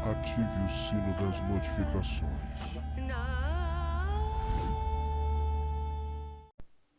Ative o sino das notificações.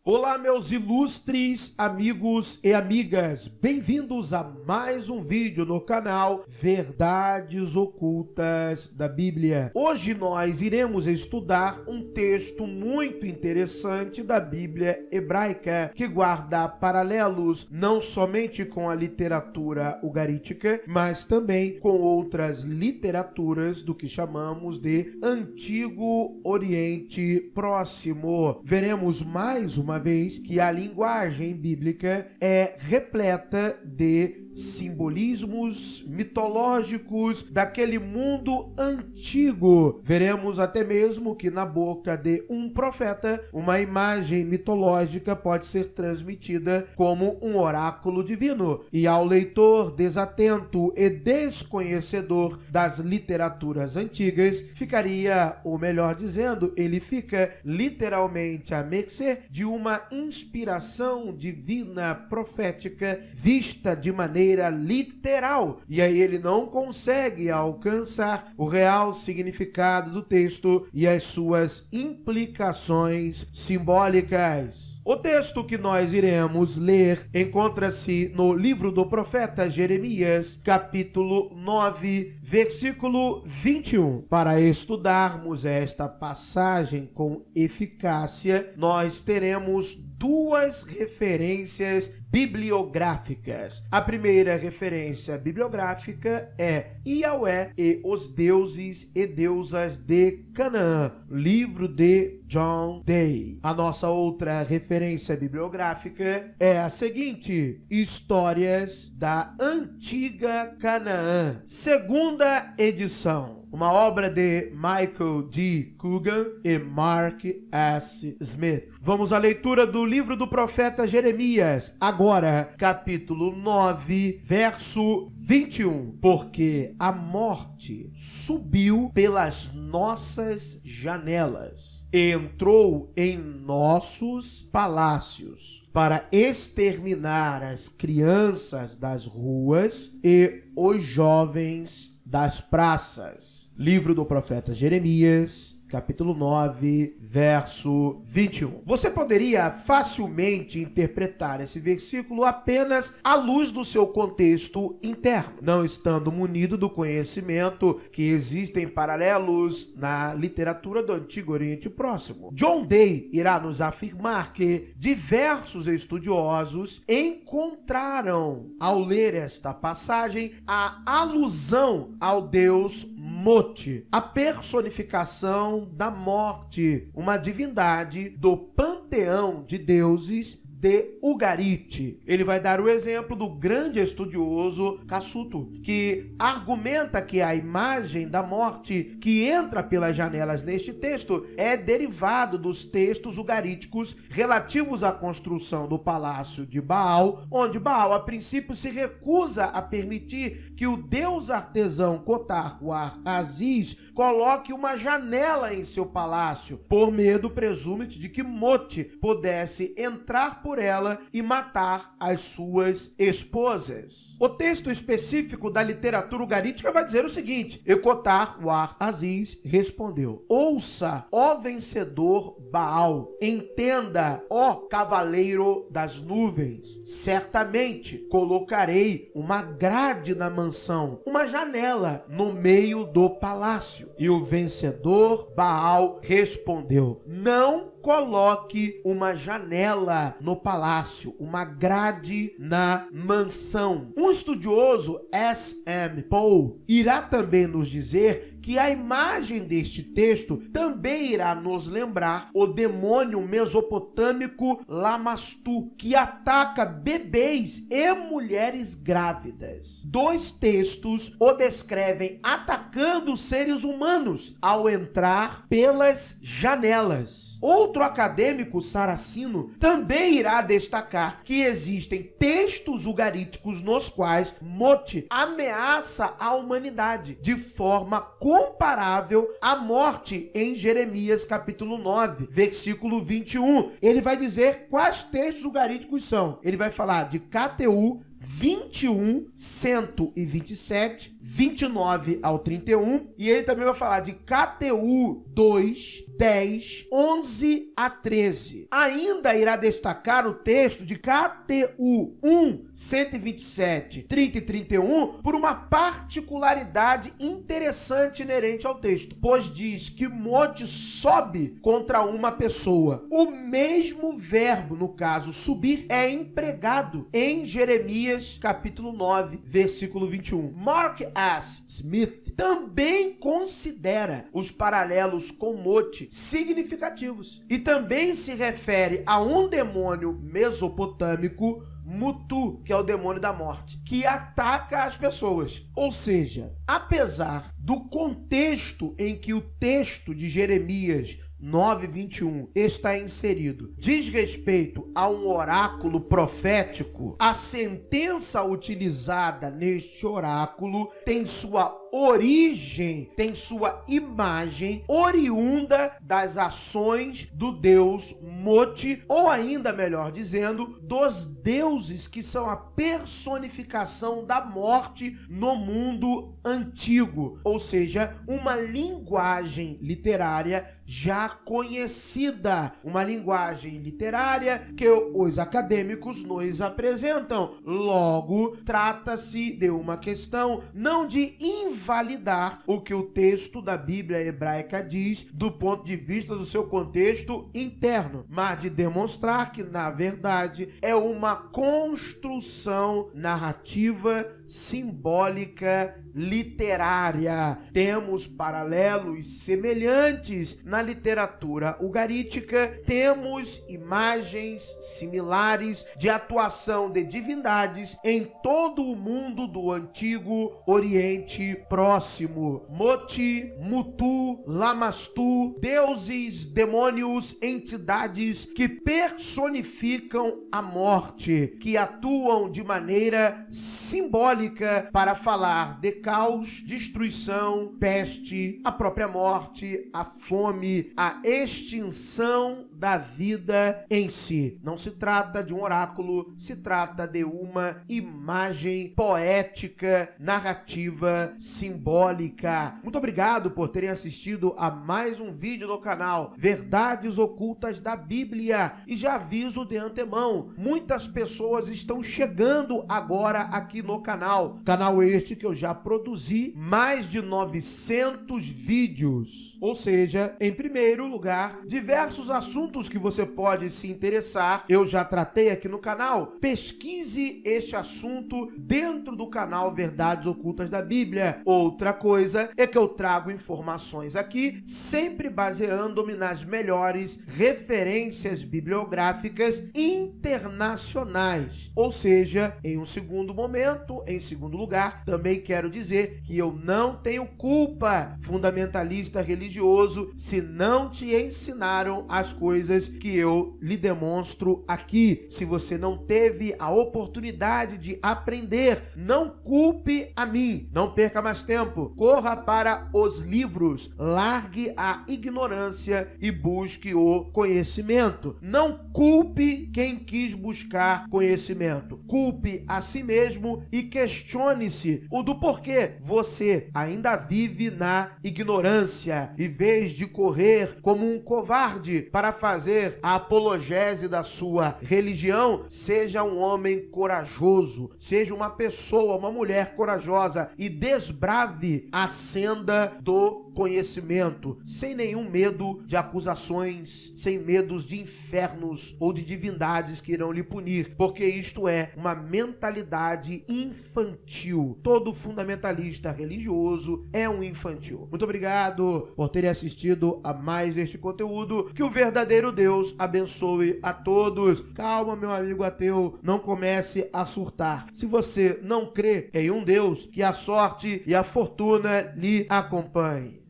Olá, meus ilustres amigos e amigas, bem-vindos a mais um vídeo no canal Verdades Ocultas da Bíblia. Hoje nós iremos estudar um texto muito interessante da Bíblia hebraica, que guarda paralelos não somente com a literatura ugarítica, mas também com outras literaturas do que chamamos de Antigo Oriente Próximo. Veremos mais uma vez que a linguagem bíblica é repleta de simbolismos mitológicos daquele mundo antigo. Veremos até mesmo que na boca de um profeta, uma imagem mitológica pode ser transmitida como um oráculo divino. E ao leitor desatento e desconhecedor das literaturas antigas, ficaria, ou melhor dizendo, ele fica literalmente à mercê de uma inspiração divina profética vista de maneira literal, e aí ele não consegue alcançar o real significado do texto e as suas implicações simbólicas. O texto que nós iremos ler encontra-se no livro do profeta Jeremias, capítulo 9, versículo 21. Para estudarmos esta passagem com eficácia, nós teremos duas referências bibliográficas. A primeira referência bibliográfica é Yahweh e os deuses e deusas de Canaã, livro de John Day. A nossa outra referência bibliográfica é a seguinte: Histórias da Antiga Canaã, segunda edição. Uma obra de Michael D. Coogan e Mark S. Smith. Vamos à leitura do livro do profeta Jeremias. Agora, capítulo 9, verso 21. Porque a morte subiu pelas nossas janelas, entrou em nossos palácios, para exterminar as crianças das ruas e os jovens das praças. Livro do profeta Jeremias, capítulo 9, verso 21. Você poderia facilmente interpretar esse versículo apenas à luz do seu contexto interno, não estando munido do conhecimento que existem paralelos na literatura do Antigo Oriente Próximo. John Day irá nos afirmar que diversos estudiosos encontraram, ao ler esta passagem, a alusão ao deus Mot, a personificação da morte, uma divindade do panteão de deuses de Ugarit. Ele vai dar o exemplo do grande estudioso Cassuto, que argumenta que a imagem da morte que entra pelas janelas neste texto é derivado dos textos ugaríticos relativos à construção do palácio de Baal, onde Baal a princípio se recusa a permitir que o deus artesão Cotar-War-Aziz coloque uma janela em seu palácio, por medo, presume-se, de que Mot pudesse entrar por ela e matar as suas esposas. O texto específico da literatura ugarítica vai dizer o seguinte: Cotar-War-Aziz respondeu: ouça, ó vencedor Baal, entenda, ó cavaleiro das nuvens, certamente colocarei uma grade na mansão, uma janela no meio do palácio. E o vencedor Baal respondeu: não coloque uma janela no palácio, uma grade na mansão. Um estudioso, S.M. Paul, irá também nos dizer que a imagem deste texto também irá nos lembrar o demônio mesopotâmico Lamastu, que ataca bebês e mulheres grávidas. Dois textos o descrevem atacando seres humanos ao entrar pelas janelas. Outro acadêmico saracino também irá destacar que existem textos ugaríticos nos quais Moti ameaça a humanidade de forma comparável à morte em Jeremias capítulo 9, versículo 21. Ele vai dizer quais textos ugaríticos são. Ele vai falar de KTU 21, 127, 29 ao 31, e ele também vai falar de KTU 2, 10, 11 a 13. Ainda irá destacar o texto de KTU 1, 127, 30 e 31 por uma particularidade interessante inerente ao texto, pois diz que Moti sobe contra uma pessoa. O mesmo verbo, no caso subir, é empregado em Jeremias capítulo 9, versículo 21. Mark S. Smith também considera os paralelos com Moti significativos e também se refere a um demônio mesopotâmico, Mutu, que é o demônio da morte, que ataca as pessoas. Ou seja, apesar do contexto em que o texto de Jeremias 9:21 está inserido, diz respeito a um oráculo profético, a sentença utilizada neste oráculo tem sua origem, tem sua imagem oriunda das ações do deus Moti, ou ainda melhor dizendo, dos deuses que são a personificação da morte no mundo antigo, ou seja, uma linguagem literária já conhecida, uma linguagem literária que os acadêmicos nos apresentam. Logo, trata-se de uma questão não de invalidar o que o texto da Bíblia hebraica diz do ponto de vista do seu contexto interno, mas de demonstrar que, na verdade, é uma construção narrativa, simbólica, literária. Temos paralelos semelhantes na literatura ugarítica, temos imagens similares de atuação de divindades em todo o mundo do Antigo Oriente Próximo. Moti, Mutu, Lamastu, deuses, demônios, entidades que personificam a morte, que atuam de maneira simbólica para falar de caos, destruição, peste, a própria morte, a fome, a extinção da vida em si. Não se trata de um oráculo, se trata de uma imagem poética, narrativa, simbólica. Muito obrigado por terem assistido a mais um vídeo no canal Verdades Ocultas da Bíblia. E já aviso de antemão, muitas pessoas estão chegando agora aqui no canal. Canal este que eu já produzi mais de 900 vídeos. Ou seja, em primeiro lugar, diversos assuntos que você pode se interessar, eu já tratei aqui no canal. Pesquise este assunto dentro do canal Verdades Ocultas da Bíblia. Outra coisa é que eu trago informações aqui, sempre baseando-me nas melhores referências bibliográficas internacionais. Ou seja, em um segundo momento, em segundo lugar, também quero dizer que eu não tenho culpa, fundamentalista religioso, se não te ensinaram as coisas que eu lhe demonstro aqui. Se você não teve a oportunidade de aprender, não culpe a mim. Não perca mais tempo. Corra para os livros, largue a ignorância e busque o conhecimento. Não culpe quem quis buscar conhecimento. Culpe a si mesmo e questione-se o do porquê você ainda vive na ignorância. Em vez de correr como um covarde para fazer a apologese da sua religião, seja um homem corajoso, seja uma pessoa, uma mulher corajosa e desbrave a senda do conhecimento, sem nenhum medo de acusações, sem medos de infernos ou de divindades que irão lhe punir, porque isto é uma mentalidade infantil. Todo fundamentalista religioso é um infantil. Muito obrigado por terem assistido a mais este conteúdo. Que o verdadeiro Deus abençoe a todos. Calma, meu amigo ateu, não comece a surtar. Se você não crê em um Deus, que a sorte e a fortuna lhe acompanhe.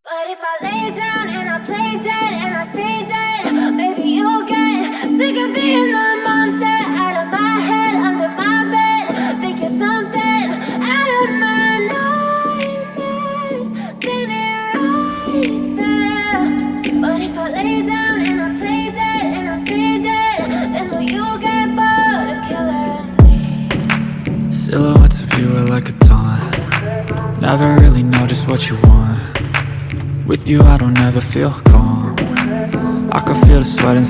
But if I lay down and I play dead and I stay dead, maybe you'll get sick of being the monster out of my head, under my bed. Think you're something out of my nightmares, standing right there. But if I lay down and I play dead and I stay dead, then will you get bored of killing me? Silhouettes of you are like a taunt. Never really know just what you want. With you I don't ever feel calm. I can feel the sweat inside